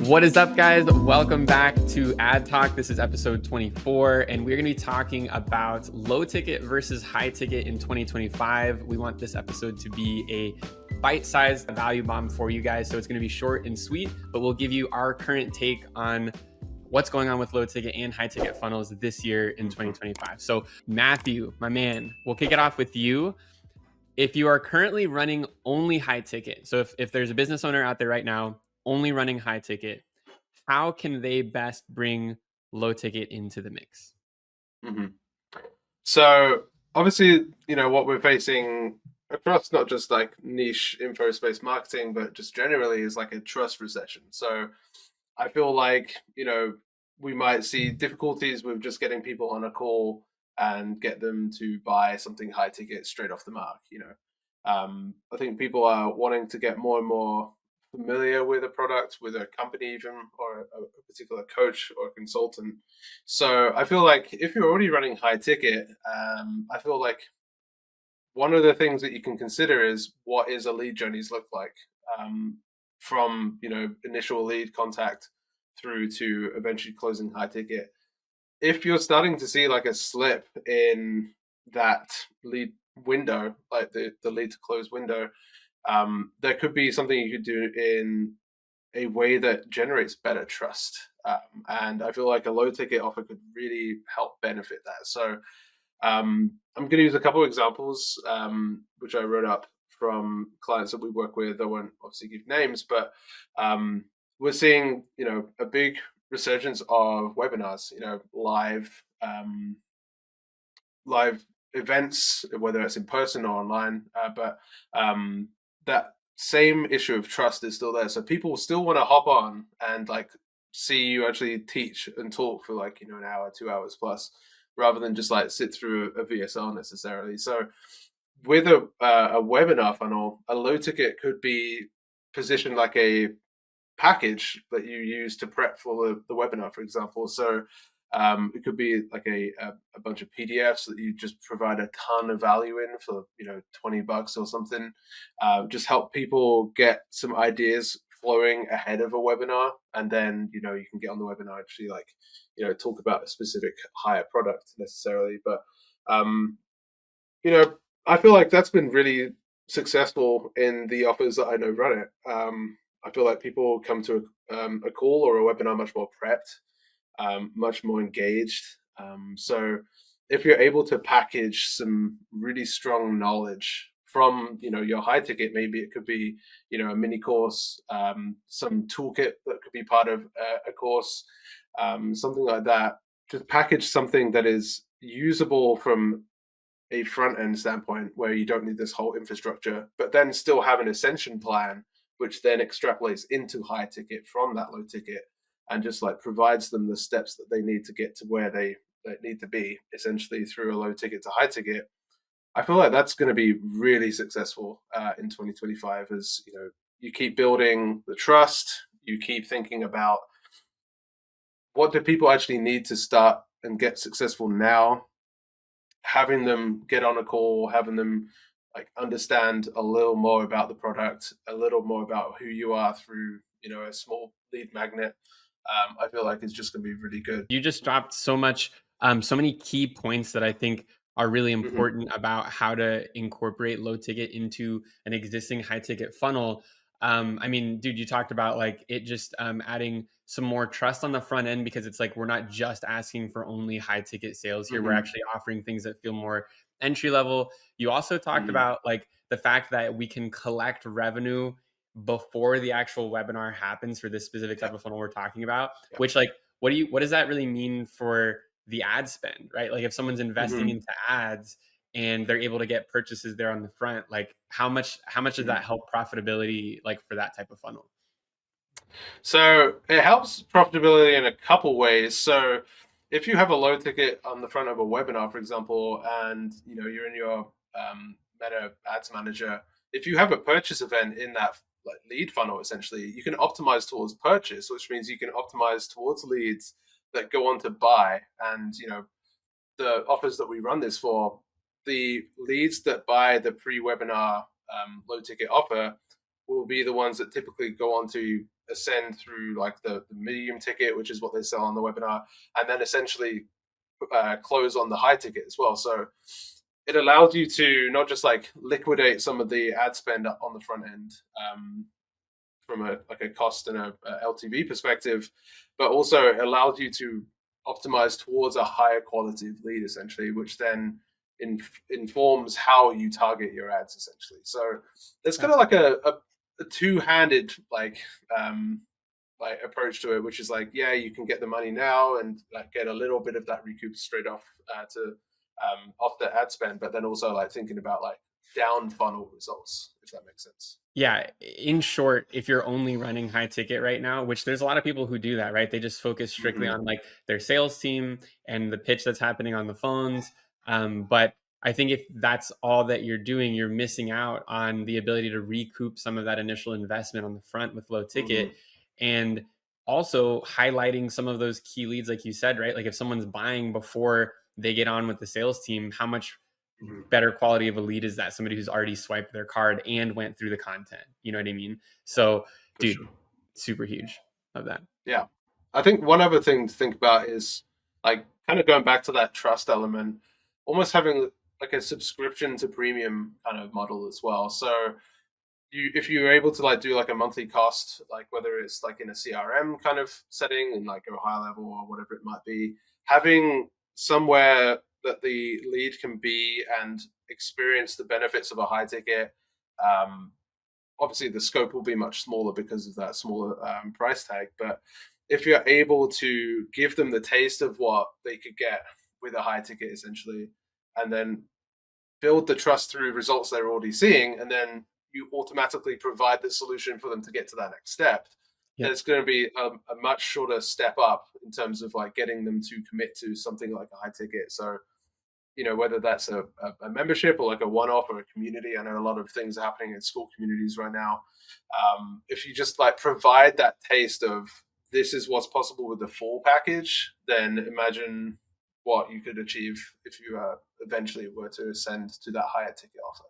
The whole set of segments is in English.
What is up, guys? Welcome back to Ad Talk. This is episode 24, and we're going to be talking about low ticket versus high ticket in 2025. We want this episode to be a bite-sized value bomb for you guys, so it's going to be short and sweet, but we'll give you our current take on what's going on with low ticket and high ticket funnels this year in 2025. So Matthew, my man, we'll kick it off with you. If you are currently running only high ticket, so if there's a business owner out there right now only running high ticket, how can they best bring low ticket into the mix? Mm-hmm. So obviously, what we're facing across not just like niche info space marketing, but just generally is like a trust recession. So I feel like, we might see difficulties with just getting people on a call and get them to buy something high ticket straight off the mark. I think people are wanting to get more and more familiar with a product, with a company, even, or a particular coach or consultant. So I feel like if you're already running high ticket, I feel like one of the things that you can consider is what is a lead journeys look like, from initial lead contact through to eventually closing high ticket. If you're starting to see like a slip in that lead window, like the lead to close window, there could be something you could do in a way that generates better trust. And I feel like a low ticket offer could really help benefit that. So I'm going to use a couple of examples, which I wrote up from clients that we work with. I won't obviously give names, but we're seeing, a big resurgence of webinars, live events, whether it's in person or online. But that same issue of trust is still there. So people still want to hop on and like see you actually teach and talk for like, an hour, 2 hours plus, rather than just like sit through a VSL necessarily. So with a webinar funnel, a low ticket could be positioned like a package that you use to prep for the webinar, for example. So it could be like a bunch of PDFs that you just provide a ton of value in for $20 or something. Just help people get some ideas flowing ahead of a webinar, and then you can get on the webinar actually like talk about a specific higher product necessarily. But I feel like that's been really successful in the offers that I know run it. I feel like people come to a call or a webinar much more prepped, much more engaged. So if you're able to package some really strong knowledge from your high ticket, maybe it could be a mini course, some toolkit that could be part of a course, something like that. Just package something that is usable from a front end standpoint where you don't need this whole infrastructure, but then still have an ascension plan, which then extrapolates into high ticket from that low ticket and just like provides them the steps that they need to get to where they need to be, essentially through a low ticket to high ticket. I feel like that's going to be really successful in 2025 as you keep building the trust, you keep thinking about what do people actually need to start and get successful now, having them get on a call, having them like understand a little more about the product, a little more about who you are through a small lead magnet. I feel like it's just going to be really good. You just dropped so many key points that I think are really Mm-hmm. important about how to incorporate low ticket into an existing high ticket funnel. I mean, dude, you talked about like it just adding some more trust on the front end, because it's like we're not just asking for only high ticket sales here. We're Mm-hmm. actually offering things that feel more entry level. You also talked Mm-hmm. about like the fact that we can collect revenue before the actual webinar happens for this specific type Yep. of funnel we're talking about, Yep. which like what does that really mean for the ad spend, right? Like if someone's investing Mm-hmm. into ads and they're able to get purchases there on the front, like how much does Mm-hmm. that help profitability like for that type of funnel? So it helps profitability in a couple ways. So if you have a low ticket on the front of a webinar, for example, and you're in your Meta Ads Manager, if you have a purchase event in that like lead funnel, essentially, you can optimize towards purchase, which means you can optimize towards leads that go on to buy. And the offers that we run this for, the leads that buy the pre-webinar low ticket offer will be the ones that typically go on to ascend through like the medium ticket, which is what they sell on the webinar, and then essentially close on the high ticket as well. So it allows you to not just like liquidate some of the ad spend on the front end, from a cost and a LTV perspective, but also it allows you to optimize towards a higher quality of lead essentially, which then informs how you target your ads essentially. So it's kind of like a two-handed like approach to it, which is like, yeah, you can get the money now and like get a little bit of that recoup straight off to off the ad spend, but then also like thinking about like down funnel results, if that makes sense. Yeah, in short, if you're only running high ticket right now, which there's a lot of people who do that, right? They just focus strictly on like their sales team and the pitch that's happening on the phones. But I think if that's all that you're doing, you're missing out on the ability to recoup some of that initial investment on the front with low ticket, and also highlighting some of those key leads, like you said, right? Like if someone's buying before they get on with the sales team, how much better quality of a lead is that? Somebody who's already swiped their card and went through the content. You know what I mean? So, For dude, sure. super huge of that. Yeah. I think one other thing to think about is like kind of going back to that trust element, almost having like a subscription to premium kind of model as well. So you, if you're able to like do like a monthly cost, like whether it's like in a CRM kind of setting and like go high level or whatever it might be, having somewhere that the lead can be and experience the benefits of a high ticket. Obviously the scope will be much smaller because of that smaller price tag, but if you're able to give them the taste of what they could get with a high ticket essentially, and then build the trust through results they're already seeing, and then you automatically provide the solution for them to get to that next step, Yep. there's going to be a much shorter step up in terms of like getting them to commit to something like a high ticket. So whether that's a membership or like a one-off or a community. I know a lot of things are happening in school communities right now. If you just like provide that taste of this is what's possible with the full package, then imagine what you could achieve if you eventually were to ascend to that higher ticket offer.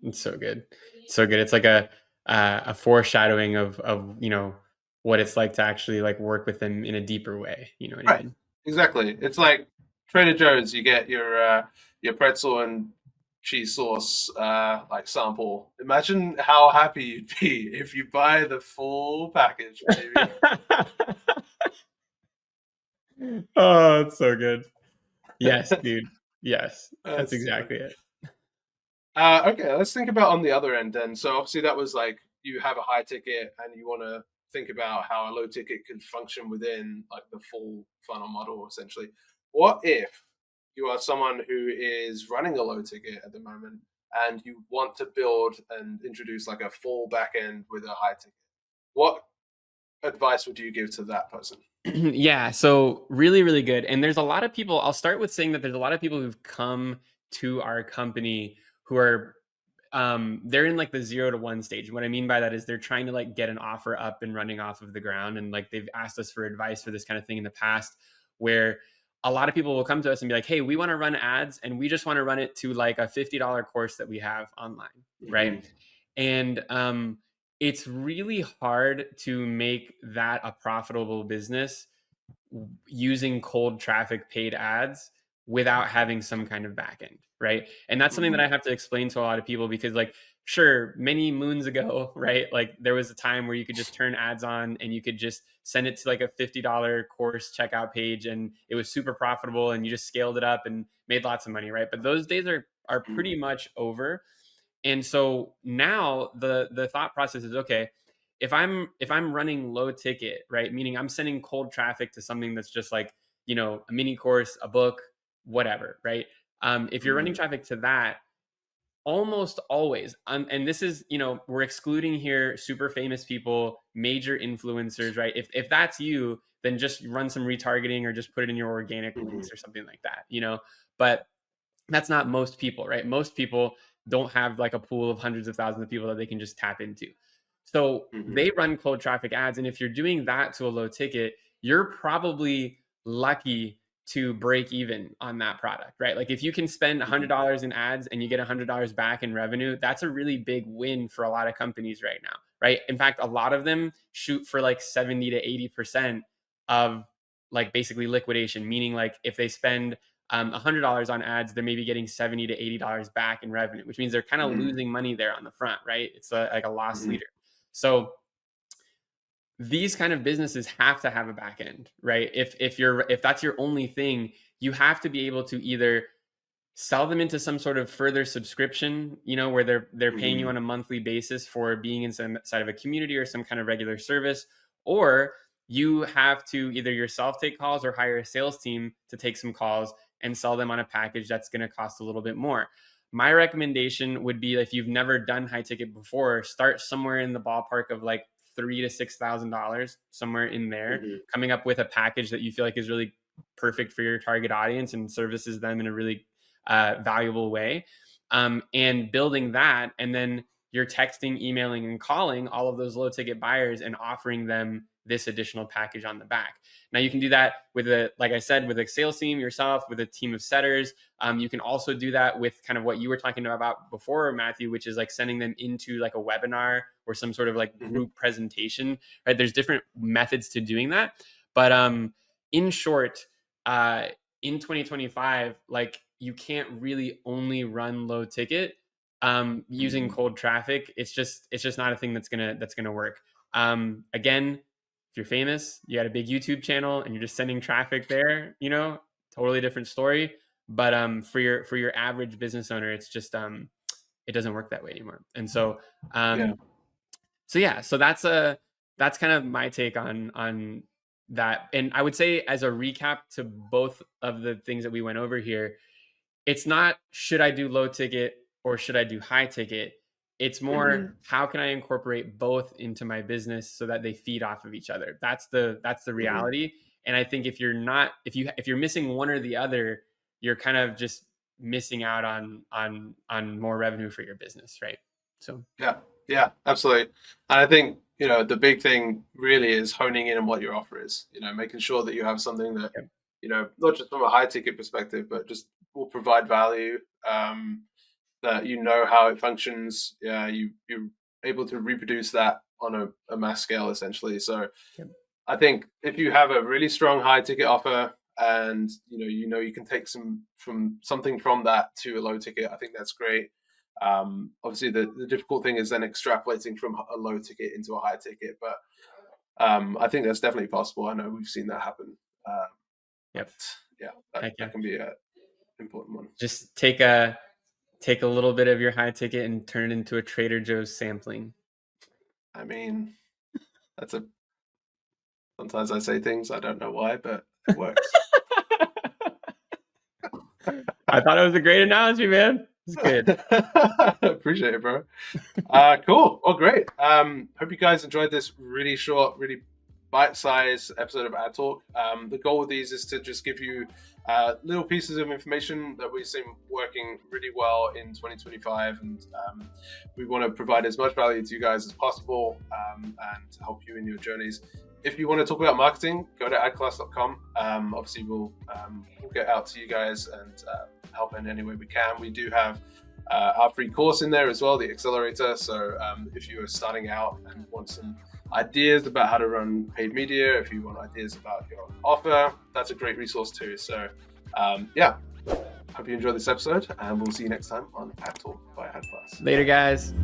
It's so good. So good. It's like a foreshadowing of what it's like to actually like work with them in a deeper way. You know what I Right. mean? Exactly. It's like Trader Joe's. You get your pretzel and cheese sauce like sample. Imagine how happy you'd be if you buy the full package, baby. Oh, it's so good. Yes, dude. Yes, that's That's exactly it. okay. Let's think about on the other end then. So obviously that was like you have a high ticket and you want to think about how a low ticket could function within like the full funnel model essentially. What if you are someone who is running a low ticket at the moment and you want to build and introduce like a full back end with a high ticket? What advice would you give to that person? Yeah, so really, really good. And there's a lot of people, I'll start with saying that there's a lot of people who've come to our company who are they're in like the 0 to 1 stage. What I mean by that is they're trying to like get an offer up and running off of the ground. And like they've asked us for advice for this kind of thing in the past, where a lot of people will come to us and be like, hey, we want to run ads and we just want to run it to like a $50 course that we have online. Right. And it's really hard to make that a profitable business using cold traffic paid ads without having some kind of backend, right? And that's something that I have to explain to a lot of people because, like, sure, many moons ago, right? Like, there was a time where you could just turn ads on and you could just send it to like a $50 course checkout page and it was super profitable and you just scaled it up and made lots of money, right? But those days are pretty much over. And so now the thought process is, okay, if I'm running low ticket, right, meaning I'm sending cold traffic to something that's just like, a mini course, a book, whatever, right? If you're running traffic to that, almost always, and this is, we're excluding here super famous people, major influencers, right? If that's you, then just run some retargeting or just put it in your organic links or something like that, but that's not most people, right? Most people don't have like a pool of hundreds of thousands of people that they can just tap into. So they run cold traffic ads. And if you're doing that to a low ticket, you're probably lucky to break even on that product, right? Like if you can spend $100 in ads and you get $100 back in revenue, that's a really big win for a lot of companies right now, right? In fact, a lot of them shoot for like 70 to 80% of like basically liquidation, meaning like if they spend $100 on ads, they're maybe getting 70 to $80 back in revenue, which means they're kind of losing money there on the front, right? It's like a loss leader. So these kind of businesses have to have a back end, right? If that's your only thing, you have to be able to either sell them into some sort of further subscription, where they're paying you on a monthly basis for being inside of a community or some kind of regular service, or you have to either yourself take calls or hire a sales team to take some calls and sell them on a package that's going to cost a little bit more. My recommendation would be, if you've never done high ticket before, start somewhere in the ballpark of like $3,000 to $6,000, somewhere in there, coming up with a package that you feel like is really perfect for your target audience and services them in a really valuable way, and building that. And then you're texting, emailing, and calling all of those low ticket buyers and offering them this additional package on the back. Now you can do that with like I said, with a sales team yourself, with a team of setters. You can also do that with kind of what you were talking about before, Matthew, which is like sending them into like a webinar or some sort of like group presentation, right? There's different methods to doing that. But in short, in 2025, like you can't really only run low ticket using cold traffic. It's just not a thing that's gonna work. Again, if you're famous, you got a big YouTube channel and you're just sending traffic there, totally different story. But for your average business owner, it's just it doesn't work that way anymore. And so so that's kind of my take on that. And I would say, as a recap to both of the things that we went over here, it's not should I do low ticket or should I do high ticket. It's more how can I incorporate both into my business so that they feed off of each other. That's the reality. And I think if you're missing one or the other, you're kind of just missing out on more revenue for your business, right? So yeah, absolutely. And I think the big thing really is honing in on what your offer is. Making sure that you have something that not just from a high ticket perspective, but just will provide value. That how it functions. Yeah, you're able to reproduce that on a mass scale, essentially. So I think if you have a really strong high ticket offer and you can take something from that to a low ticket, I think that's great. Obviously the difficult thing is then extrapolating from a low ticket into a high ticket, but I think that's definitely possible. I know we've seen that happen. That can be an important one. Just take a little bit of your high ticket and turn it into a Trader Joe's sampling. I mean, sometimes I say things I don't know why, but it works. I thought it was a great analogy, man. It's good. Appreciate it, bro. Cool. Oh, great. Hope you guys enjoyed this really short, really bite-sized episode of Ad Talk. The goal with these is to just give you little pieces of information that we've seen working really well in 2025, and we want to provide as much value to you guys as possible and help you in your journeys. If you want to talk about marketing, go to adclass.com. Obviously, we'll get out to you guys and help in any way we can. We do have our free course in there as well, the Accelerator. So if you are starting out and want some ideas about how to run paid media, if you want ideas about your offer, that's a great resource too. So hope you enjoyed this episode, and we'll see you next time on Ad Talk by Ad Class. Later, guys.